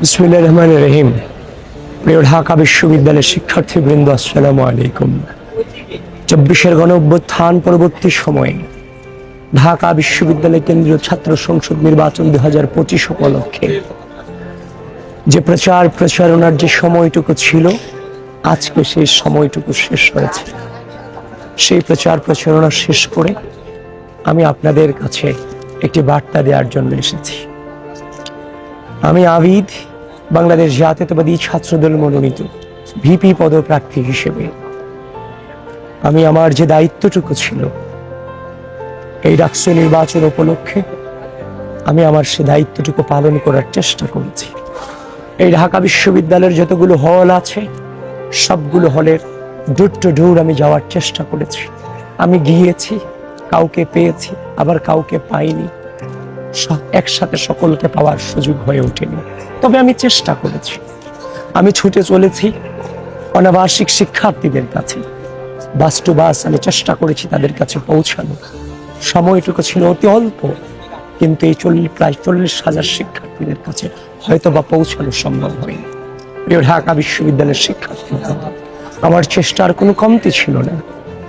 বিসমিল্লাহির রহমানির রহিম। প্রিয় ঢাকা বিশ্ববিদ্যালয়ের শিক্ষার্থীবৃন্দ, আসসালামু আলাইকুম। 24-এর গণঅভ্যুত্থান পরবর্তী সময়ে ঢাকা বিশ্ববিদ্যালয় কেন্দ্রীয় ছাত্র সংসদ নির্বাচন 2025 উপলক্ষে যে প্রচারণার যে সময়টুকু ছিল, আজকে সেই সময়টুকু শেষ হয়েছে। সেই প্রচারণা শেষ করে আমি আপনাদের কাছে একটি বার্তা দেওয়ার জন্য এসেছি। আমি আবিদ, বাংলাদেশ জাতীয়তাবাদী ছাত্রদল মনোনীত ভিপি পদপ্রার্থী হিসেবে আমি আমার যে দায়িত্বটুকু ছিল এই ডাকসু নির্বাচন উপলক্ষে আমি আমার সে দায়িত্বটুকু পালন করার চেষ্টা করেছি। এই ঢাকা বিশ্ববিদ্যালয়ের যতগুলো হল আছে, সবগুলো হলের ডোর টু ডোর আমি যাওয়ার চেষ্টা করেছি। আমি গিয়েছি, কাউকে পেয়েছি, আবার কাউকে পাইনি, একসাথে সকলকে পাওয়ার সুযোগ হয়ে ওঠেনি। তবে আমি চেষ্টা করেছি। আমি ছুটে চলেছি অনাবাসিক শিক্ষার্থীদের কাছে, বাস টু বাস আমি চেষ্টা করেছি তাদের কাছে পৌঁছানো। সময়টুকু ছিল অতি অল্প, কিন্তু এই প্রায় 40,000 শিক্ষার্থীদের কাছে হয়তো বা পৌঁছানো সম্ভব হয়নি। প্রিয় ঢাকা বিশ্ববিদ্যালয়ের শিক্ষার্থীরা, আমার চেষ্টার কোনো কমতি ছিল না।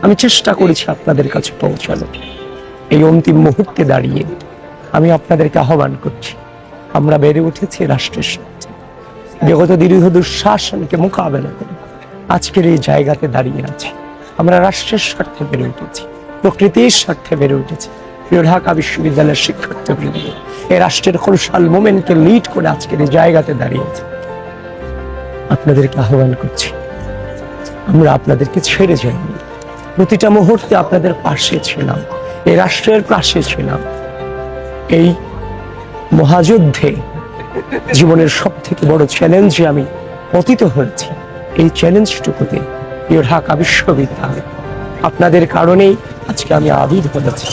আমি চেষ্টা করেছি আপনাদের কাছে পৌঁছানো। এই অন্তিম মুহূর্তে দাঁড়িয়ে আমি আপনাদেরকে আহ্বান করছি, আমরা বেড়ে উঠেছি রাষ্ট্রের স্বার্থে। বিগত দীর্ঘ দুঃশাসনকে মোকাবেলা করে আজকের এই জায়গাতে দাঁড়িয়ে আছি। আমরা রাষ্ট্রের স্বার্থে বেড়ে উঠেছি, প্রকৃতির স্বার্থে বেড়ে উঠেছি। প্রিয় ঢাকা বিশ্ববিদ্যালয়ের শিক্ষার্থীবৃন্দ, এই রাষ্ট্রের খোলসাল মোমেন্টকে লিড করে আজকের এই জায়গাতে দাঁড়িয়েছি। আপনাদেরকে আহ্বান করছি, আমরা আপনাদেরকে ছেড়ে যাইনি। প্রতিটা মুহূর্তে আপনাদের পাশে ছিলাম, এই রাষ্ট্রের পাশে ছিলাম। এই মহাযুদ্ধে জীবনের সব থেকে বড় চ্যালেঞ্জে আমি পতিত হয়েছি। এই চ্যালেঞ্জটুকুতে প্রিয় ঢাকা বিশ্ববিদ্যালয় আপনাদের কারণেই আজকে আমি আবিদ হয়েছি।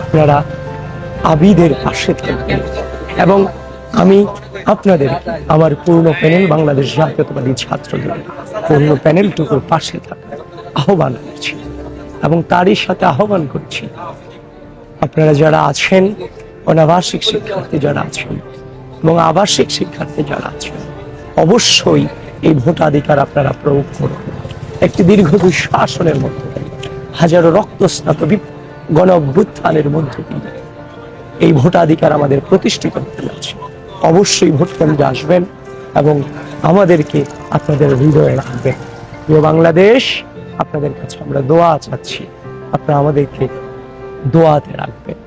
আপনারা আবিদের পাশে থাকবেন এবং আমি আপনাদের আমার পূর্ণ প্যানেল বাংলাদেশ জাতীয়তাবাদী ছাত্রদল পূর্ণ প্যানেলটুকুর পাশে থাকার আহ্বান করছি এবং তারই সাথে আহ্বান করছি আপনারা যারা আছেন, অনাবাসিক শিক্ষার্থী যারা আছেন এবং আবাসিক শিক্ষার্থী যারা আছেন, অবশ্যই এই ভোটাধিকার আপনারা প্রয়োগ করুন। একটি দীর্ঘ দুঃশাসনের মধ্যে দিয়ে, হাজারো রক্তস্নাত গণ অভ্যুত্থানের মধ্যে দিয়ে এই ভোটাধিকার আমাদের প্রতিষ্ঠিত করতে যাচ্ছে। অবশ্যই ভোট কেন্দ্রে আসবেন এবং আমাদেরকে আপনাদের হৃদয়ে রাখবেন। প্রিয় বাংলাদেশ, আপনাদের কাছে আমরা দোয়া চাচ্ছি, আপনারা আমাদেরকে দোয়াতে রাখবেন।